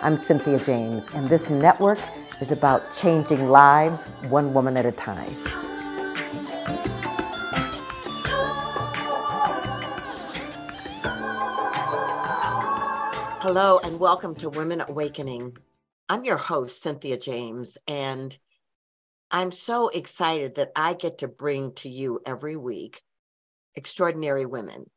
I'm Cynthia James, and this network is about changing lives one woman at a time. Hello, and welcome to Women Awakening. I'm your host, Cynthia James, and I'm so excited that I get to bring to you every week extraordinary women,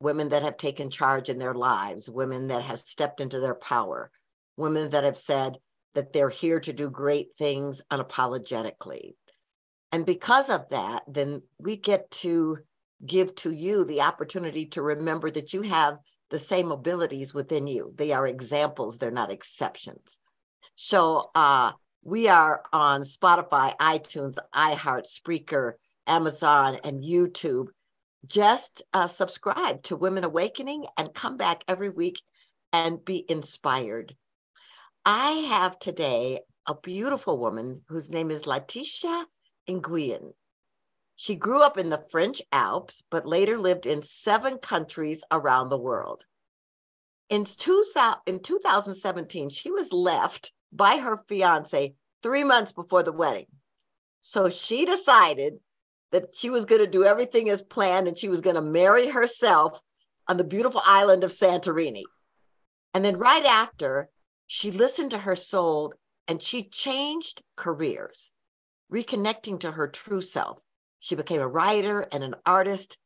women that have taken charge in their lives, women that have stepped into their power, women that have said that they're here to do great things unapologetically. And because of that, then we get to give to you the opportunity to remember that you have the same abilities within you. They are examples, they're not exceptions. So we are on Spotify, iTunes, iHeart, Spreaker, Amazon, and YouTube. Just subscribe to Women Awakening and come back every week and be inspired. I have today a beautiful woman whose name is Laëtitia Nguyen. She grew up in the French Alps, but later lived in 7 countries around the world. In 2017, she was left by her fiance 3 months before the wedding. So she decided that she was going to do everything as planned and she was going to marry herself on the beautiful island of Santorini. And then right after, she listened to her soul and she changed careers, reconnecting to her true self. She became a writer and an artist,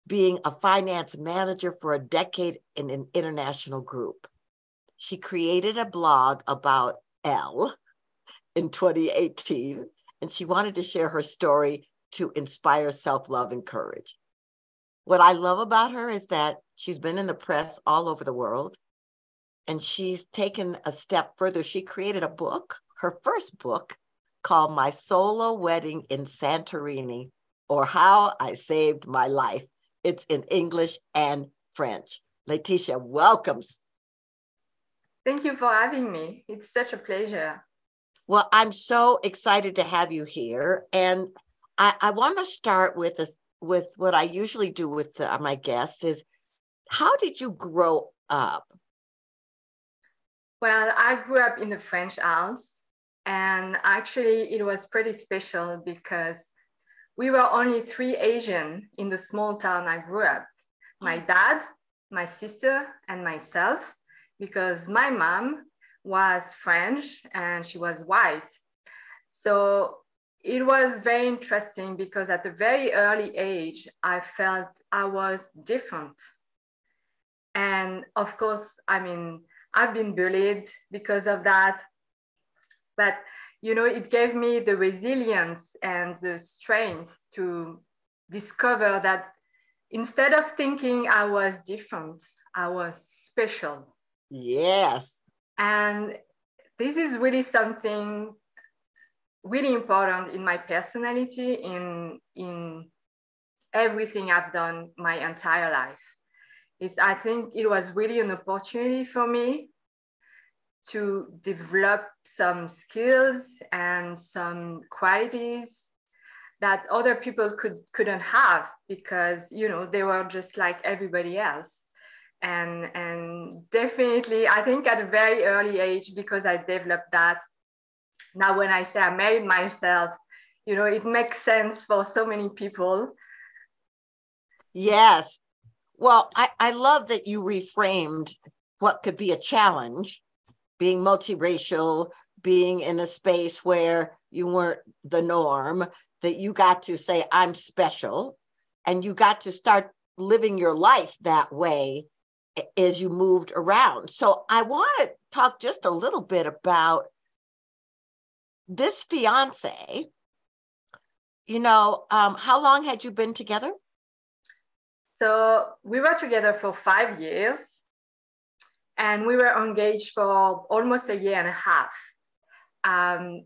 being a finance manager for a decade in an international group. She created a blog about Elle in 2018, and she wanted to share her story to inspire self-love and courage. What I love about her is that she's been in the press all over the world, and she's taken a step further. She created a book, her first book, called My Solo Wedding in Santorini, or How I Saved My Life. It's in English and French. Laëtitia, welcome. Thank you for having me. It's such a pleasure. Well, I'm so excited to have you here. And I want to start with what I usually do with my guests is, how did you grow up? Well, I grew up in the French Alps, and actually it was pretty special because we were only 3 Asian in the small town I grew up. My dad, my sister, and myself, because my mom was French and she was white. So it was very interesting because at a very early age, I felt I was different. And of course, I mean, I've been bullied because of that. But, you know, it gave me the resilience and the strength to discover that instead of thinking I was different, I was special. Yes. And this is really something really important in my personality, in everything I've done my entire life. I think it was really an opportunity for me to develop some skills and some qualities that other people couldn't have because, you know, they were just like everybody else. And definitely, I think at a very early age, because I developed that, now when I say I married myself, you know, it makes sense for so many people. Yes. Well, I love that you reframed what could be a challenge, being multiracial, being in a space where you weren't the norm, that you got to say, I'm special, and you got to start living your life that way as you moved around. So I want to talk just a little bit about this fiance. You know, how long had you been together? So we were together for 5 years and we were engaged for almost 1.5 years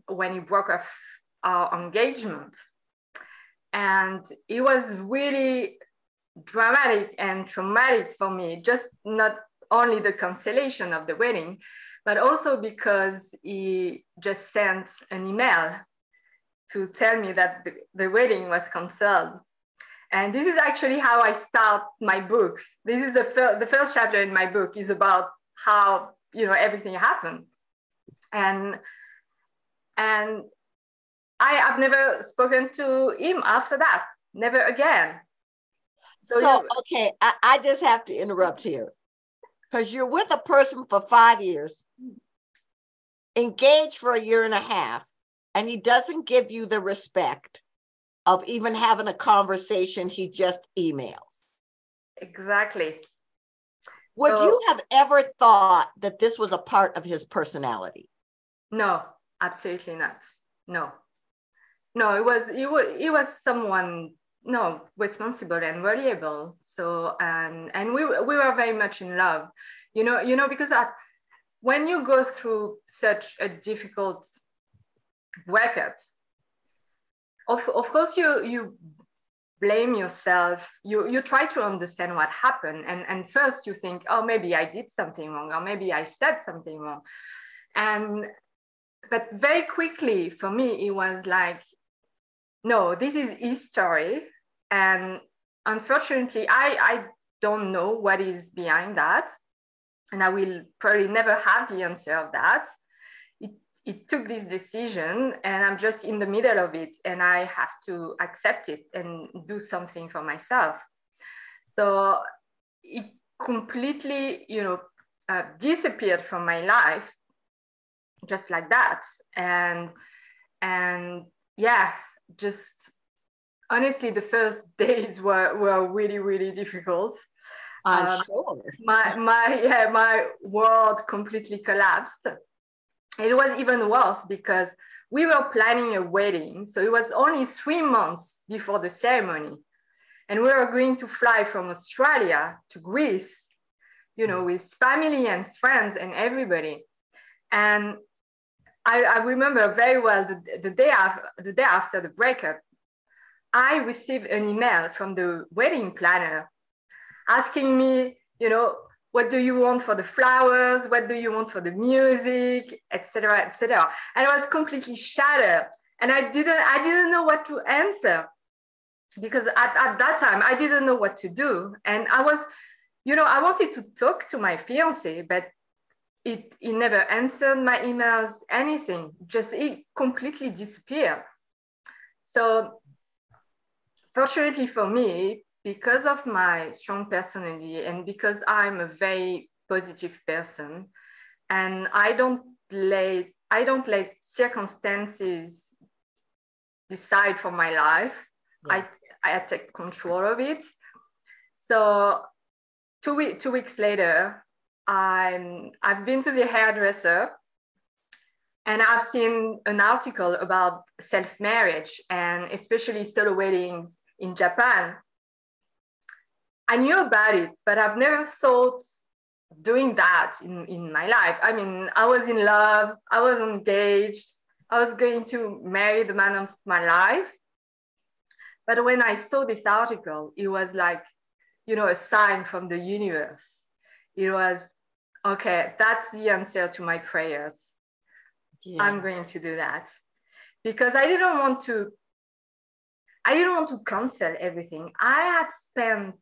when he broke off our engagement. And it was really dramatic and traumatic for me, just not only the cancellation of the wedding, but also because he just sent an email to tell me that the wedding was canceled. And this is actually how I start my book. This is the first chapter in my book is about how everything happened. And I've never spoken to him after that, never again. Okay, I just have to interrupt here, because you're with a person for 5 years, engaged for a year and a half, and he doesn't give you the respect of even having a conversation. He just emails. Exactly. Would you have ever thought that this was a part of his personality? No, absolutely not. No, it was someone responsible and reliable. So and we were very much in love, because when you go through such a difficult breakup, of course you blame yourself. You try to understand what happened, and first you think, oh, maybe I did something wrong, or maybe I said something wrong, but very quickly for me it was like, no, this is his story, and unfortunately I don't know what is behind that, and I will probably never have the answer of that. It took this decision, and I'm just in the middle of it, and I have to accept it and do something for myself. So it completely, disappeared from my life, just like that. And yeah, just honestly, the first days were really, really difficult. I'm sure. My world completely collapsed. It was even worse because we were planning a wedding. So it was only 3 months before the ceremony. And we were going to fly from Australia to Greece, with family and friends and everybody. And I remember very well the day after the breakup, I received an email from the wedding planner asking me, what do you want for the flowers? What do you want for the music, etc., etc. And I was completely shattered, and I didn't know what to answer, because at that time I didn't know what to do, and I was, I wanted to talk to my fiance, but he never answered my emails, anything. Just it completely disappeared. So fortunately for me, because of my strong personality and because I'm a very positive person, and I don't let circumstances decide for my life. Yes. I take control of it. So two weeks later, I've been to the hairdresser, and I've seen an article about self-marriage and especially solo weddings in Japan. I knew about it, but I've never thought doing that in my life. I mean, I was in love, I was engaged, I was going to marry the man of my life. But when I saw this article, it was like, a sign from the universe. It was, okay, that's the answer to my prayers. Yeah. I'm going to do that. Because I didn't want to cancel everything. I had spent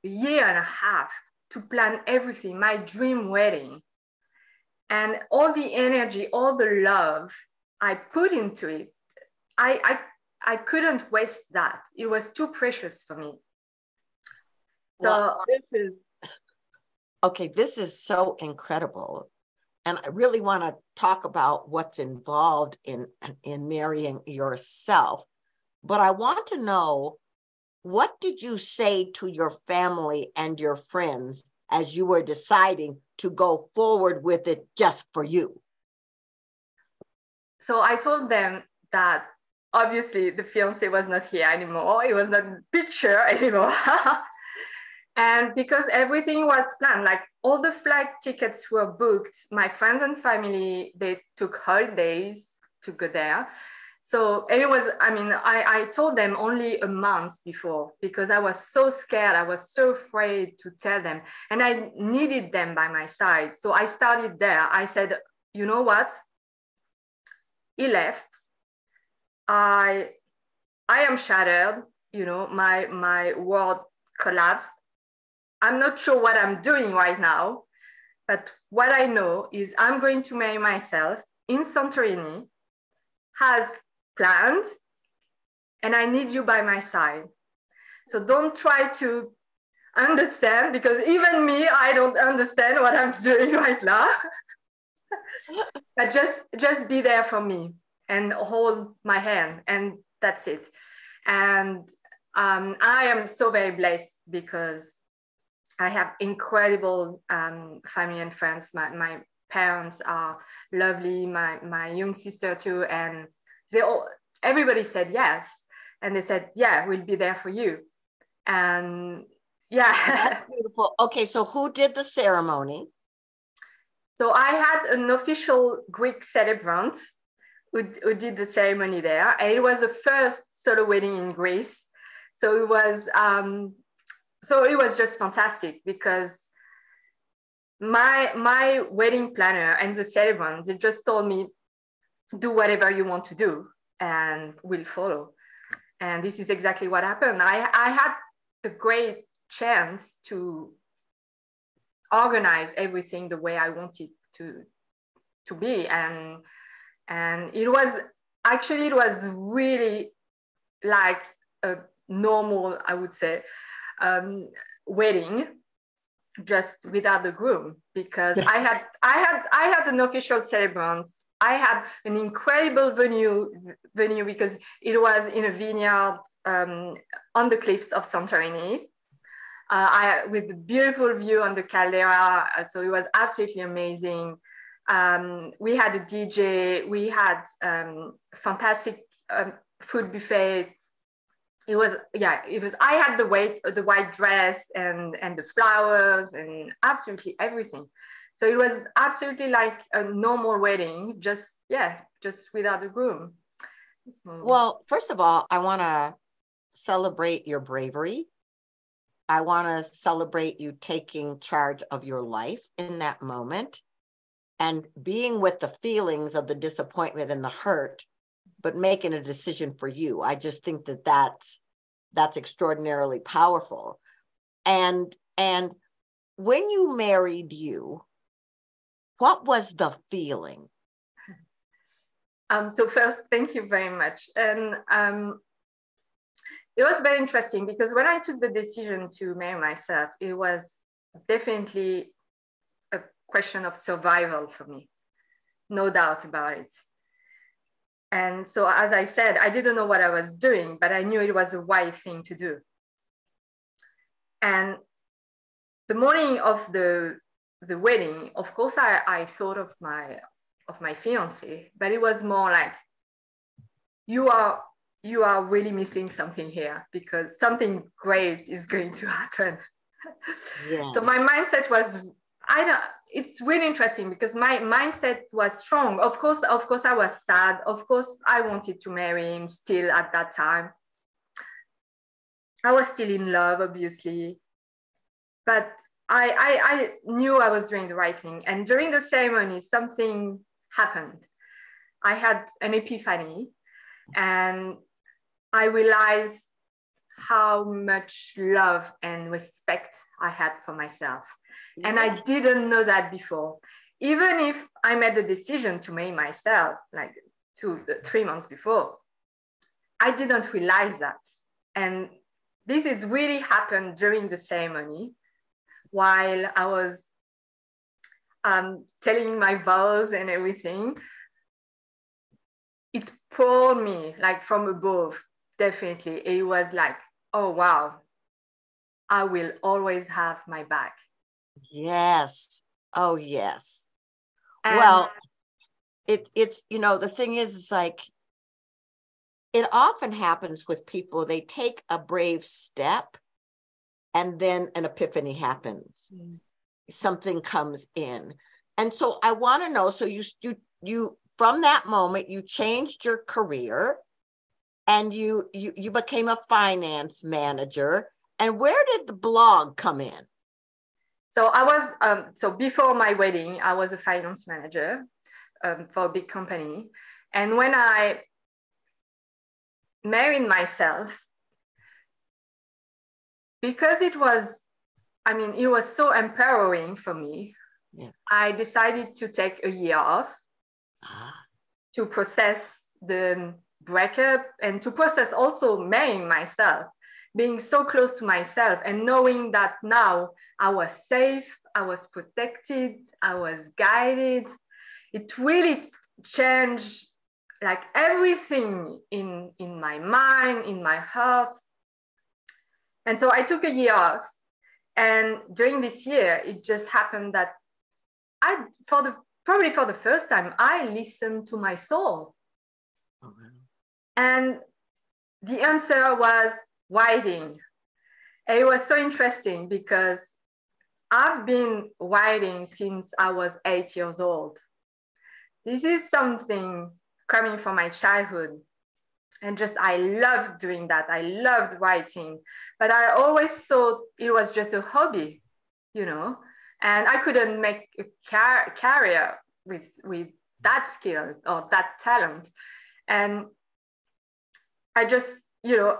a year and a half to plan everything, my dream wedding. And all the energy, all the love I put into it, I couldn't waste that. It was too precious for me. So well, this is so incredible. And I really want to talk about what's involved in marrying yourself. But I want to know, what did you say to your family and your friends as you were deciding to go forward with it just for you? So I told them that obviously the fiancé was not here anymore. It was not a picture anymore. And because everything was planned, like all the flight tickets were booked, my friends and family, they took holidays to go there. So it was, I told them only a month before, because I was so scared. I was so afraid to tell them, and I needed them by my side. So I started there. I said, you know what? He left. I am shattered. My world collapsed. I'm not sure what I'm doing right now. But what I know is I'm going to marry myself in Santorini, as planned, and I need you by my side. So don't try to understand, because even me, I don't understand what I'm doing right now. But just be there for me and hold my hand, and that's it. And I am so very blessed because I have incredible family and friends. My parents are lovely, my young sister too, and everybody said yes. And they said, yeah, we'll be there for you. And yeah. That's beautiful. Okay, so who did the ceremony? So I had an official Greek celebrant who did the ceremony there. And it was the first solo wedding in Greece. So it was just fantastic because my wedding planner and the celebrant, they just told me, do whatever you want to do and we'll follow. And this is exactly what happened. I had the great chance to organize everything the way I wanted to be. And it was really like a normal, I would say, wedding, just without the groom, because I had an official celebrant. I had an incredible venue because it was in a vineyard on the cliffs of Santorini, with a beautiful view on the caldera. So it was absolutely amazing. We had a DJ. We had fantastic food buffet. It was. I had the white dress and the flowers and absolutely everything. So it was absolutely like a normal wedding, just without the groom. Well, first of all, I want to celebrate your bravery. I want to celebrate you taking charge of your life in that moment and being with the feelings of the disappointment and the hurt, but making a decision for you. I just think that that's extraordinarily powerful. And when you married you, what was the feeling? So first, thank you very much. And it was very interesting because when I took the decision to marry myself, it was definitely a question of survival for me, no doubt about it. And so, as I said, I didn't know what I was doing, but I knew it was the right thing to do. And the morning of the wedding, of course, I thought of my fiance, but it was more like, you are really missing something here because something great is going to happen. Yeah. So my mindset was, it's really interesting because my mindset was strong. Of course, I was sad. Of course, I wanted to marry him still at that time. I was still in love, obviously. But I knew I was doing the right thing. And during the ceremony, something happened. I had an epiphany and I realized how much love and respect I had for myself. Yeah. And I didn't know that before. Even if I made the decision to marry myself, like 3 months before, I didn't realize that. And this is really happened during the ceremony while I was telling my vows and everything. It poured me like from above, definitely. It was like, oh, wow, I will always have my back. Yes. Oh, yes. And well, it's, the thing is, it's like, it often happens with people, they take a brave step and then an epiphany happens. Something comes in. And so I want to know, so you from that moment, you changed your career and you became a finance manager. And where did the blog come in? So I was, so before my wedding, I was a finance manager for a big company. And when I married myself, because it was so empowering for me, Yeah. I decided to take a year off to process the breakup and to process also marrying myself, being so close to myself and knowing that now I was safe, I was protected, I was guided. It really changed like everything in my mind, in my heart. And so I took a year off. And during this year, it just happened that probably for the first time, I listened to my soul. Oh, wow. And the answer was writing. And it was so interesting because I've been writing since I was 8 years old. This is something coming from my childhood. And just, I loved doing that. I loved writing. But I always thought it was just a hobby, you know, and I couldn't make a career with that skill or that talent. And I just, you know,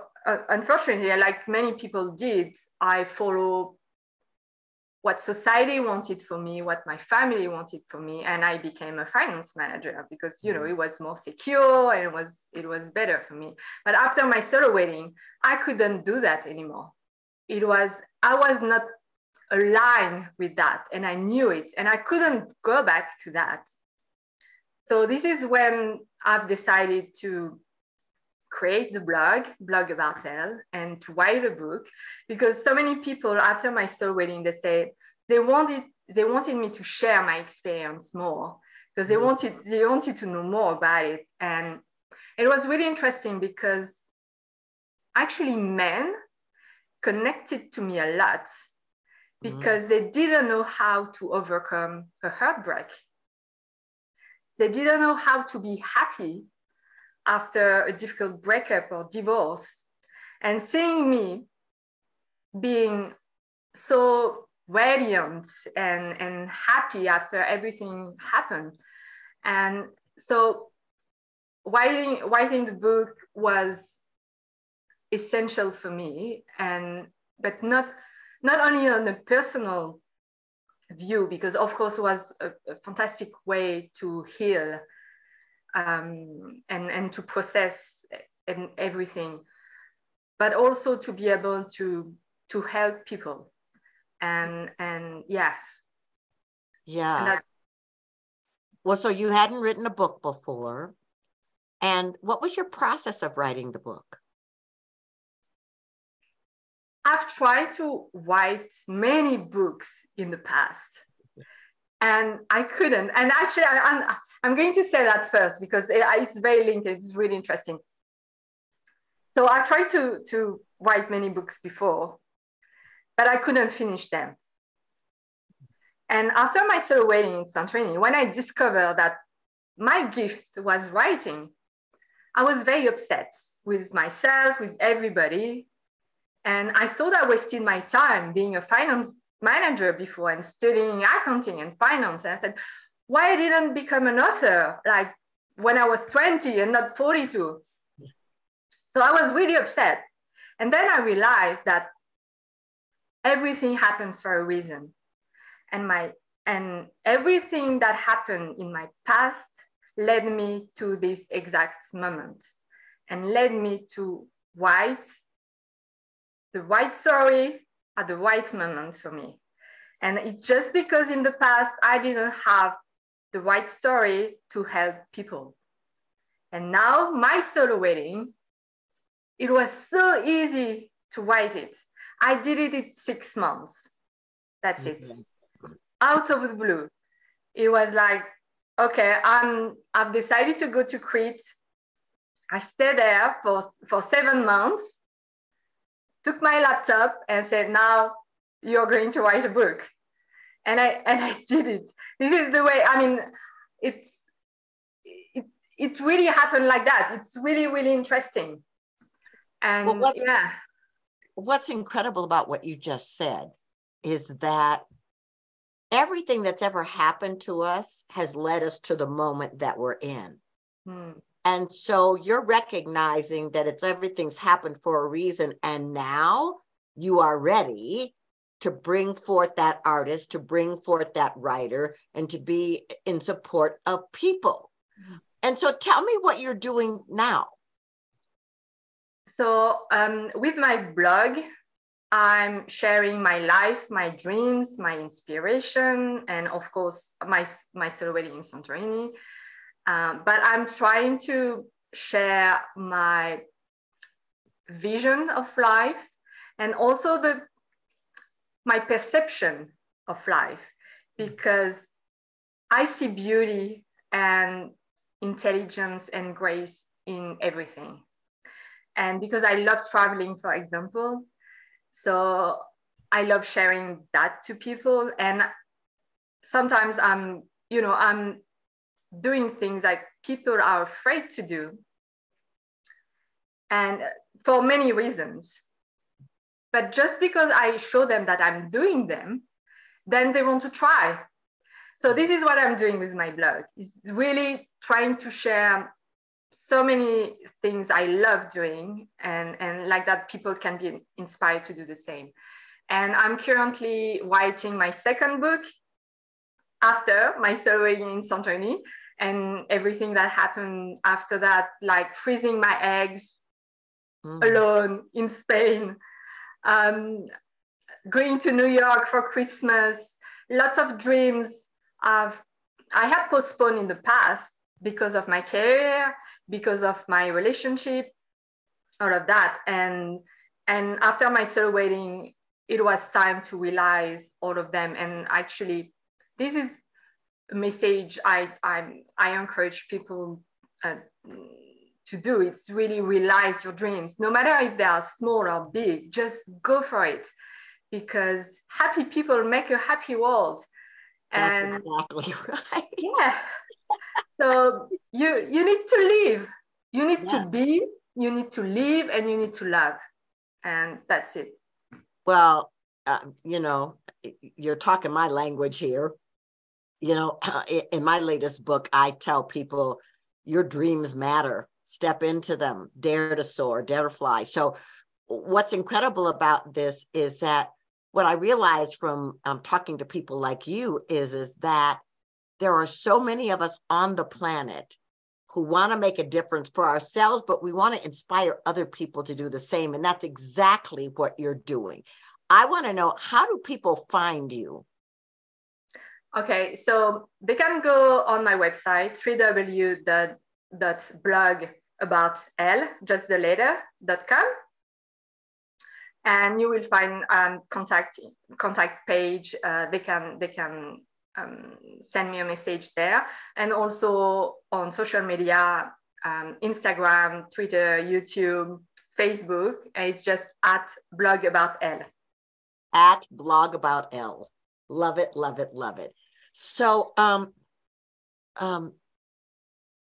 unfortunately, like many people did, I follow what society wanted for me, what my family wanted for me, and I became a finance manager because, you know, it was more secure and it was better for me. But after my solo wedding, I couldn't do that anymore. I was not aligned with that, and I knew it, and I couldn't go back to that. So this is when I've decided to create the blog about Elle, and to write a book, because so many people after my soul wedding, they say they wanted me to share my experience more because they wanted to know more about it. And it was really interesting because actually men connected to me a lot because they didn't know how to overcome a heartbreak. They didn't know how to be happy after a difficult breakup or divorce. And seeing me being so radiant and happy after everything happened. And so writing the book was essential for me, but not only on a personal view, because of course it was a fantastic way to heal and to process and everything, but also to be able to help people. And yeah. Yeah. Well, so you hadn't written a book before. And what was your process of writing the book? I've tried to write many books in the past, and I couldn't. And actually, I'm going to say that first because it's very linked. It's really interesting. So I tried to write many books before, but I couldn't finish them. And after my solo wedding in Santorini, when I discovered that my gift was writing, I was very upset with myself, with everybody. And I thought I wasted my time being a finance manager before and studying accounting and finance. And I said, why I didn't become an author like when I was 20 and not 42? So I was really upset. And then I realized that everything happens for a reason. And everything that happened in my past led me to this exact moment and led me to write the right story at the right moment for me. And it's just because in the past I didn't have the right story to help people. And now my solo wedding, it was so easy to write it. I did it in 6 months. That's it. Out of the blue. It was like, okay, I've decided to go to Crete. I stayed there for 7 months, took my laptop and said, now you're going to write a book. And I did it. This is the way, I mean, it really happened like that. It's really, really interesting. And well, what's incredible about what you just said is that everything that's ever happened to us has led us to the moment that we're in. And so you're recognizing that everything's happened for a reason, and now you are ready to bring forth that artist, to bring forth that writer, and to be in support of people. And so tell me what you're doing now. So with my blog, I'm sharing my life, my dreams, my inspiration, and of course, my solo wedding in Santorini. But I'm trying to share my vision of life and also my perception of life, because I see beauty and intelligence and grace in everything. And because I love traveling, for example, so I love sharing that to people. And sometimes I'm doing things that people are afraid to do, and for many reasons. But just because I show them that I'm doing them, then they want to try. So this is what I'm doing with my blog. It's really trying to share so many things I love doing, and like that people can be inspired to do the same. And I'm currently writing my second book after my solo wedding in Santorini and everything that happened after that, like freezing my eggs alone in Spain, going to New York for Christmas, lots of dreams I had postponed in the past because of my career, because of my relationship, all of that. And after my solo wedding, it was time to realize all of them. And actually, this is a message I encourage people to do. It's really realize your dreams, no matter if they are small or big. Just go for it, because happy people make a happy world. And that's exactly right. Yeah. So you need to live. You need to be. You need to live, and you need to love, and that's it. Well, you're talking my language here. In my latest book, I tell people your dreams matter. Step into them, dare to soar, dare to fly. So what's incredible about this is that what I realized from talking to people like you is that there are so many of us on the planet who want to make a difference for ourselves, but we want to inspire other people to do the same. And that's exactly what you're doing. I want to know, how do people find you? Okay, so they can go on my website, www.blogaboutl, just the letter.com. And you will find contact page. They can send me a message there, and also on social media, Instagram, Twitter, YouTube, Facebook. It's just at blogaboutl. At blogaboutl. Love it, love it, love it. So,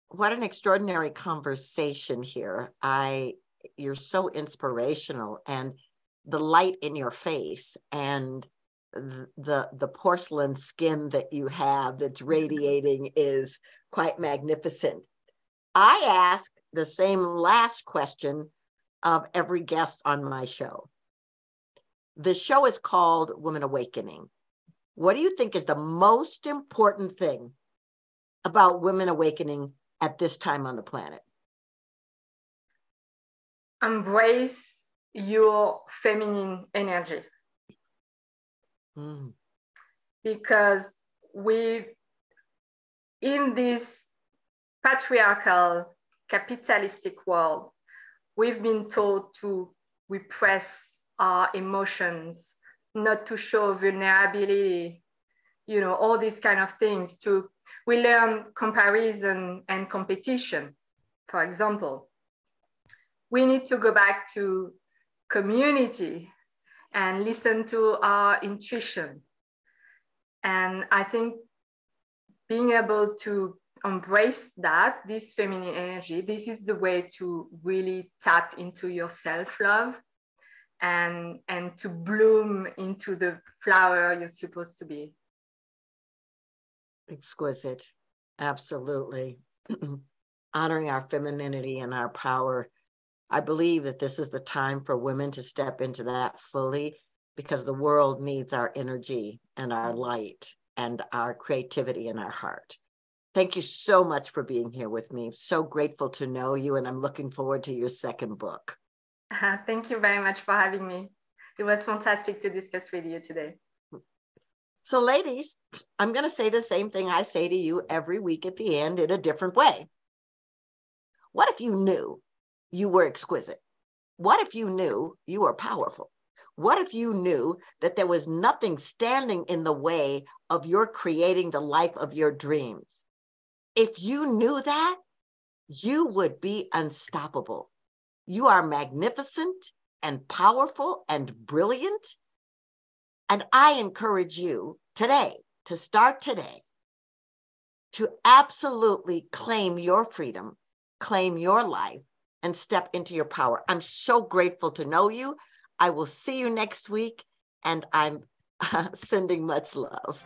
what an extraordinary conversation here. You're so inspirational, and the light in your face and the porcelain skin that you have that's radiating is quite magnificent. I ask the same last question of every guest on my show. The show is called Women Awakening. What do you think is the most important thing about women awakening at this time on the planet? Embrace your feminine energy. Because in this patriarchal, capitalistic world, we've been taught to repress our emotions, not to show vulnerability, all these kind of things. We learn comparison and competition, for example. We need to go back to community and listen to our intuition. And I think being able to embrace this feminine energy, this is the way to really tap into your self-love and to bloom into the flower you're supposed to be. Exquisite. Absolutely. Honoring our femininity and our power. I believe that this is the time for women to step into that fully. because the world needs our energy and our light and our creativity in our heart. Thank you so much for being here with me. So grateful to know you, and I'm looking forward to your second book. Thank you very much for having me. It was fantastic to discuss with you today. So ladies, I'm going to say the same thing I say to you every week at the end in a different way. What if you knew you were exquisite? What if you knew you were powerful? What if you knew that there was nothing standing in the way of your creating the life of your dreams? If you knew that, you would be unstoppable. You are magnificent and powerful and brilliant. And I encourage you today, to start today, to absolutely claim your freedom, claim your life, and step into your power. I'm so grateful to know you. I will see you next week, and I'm sending much love.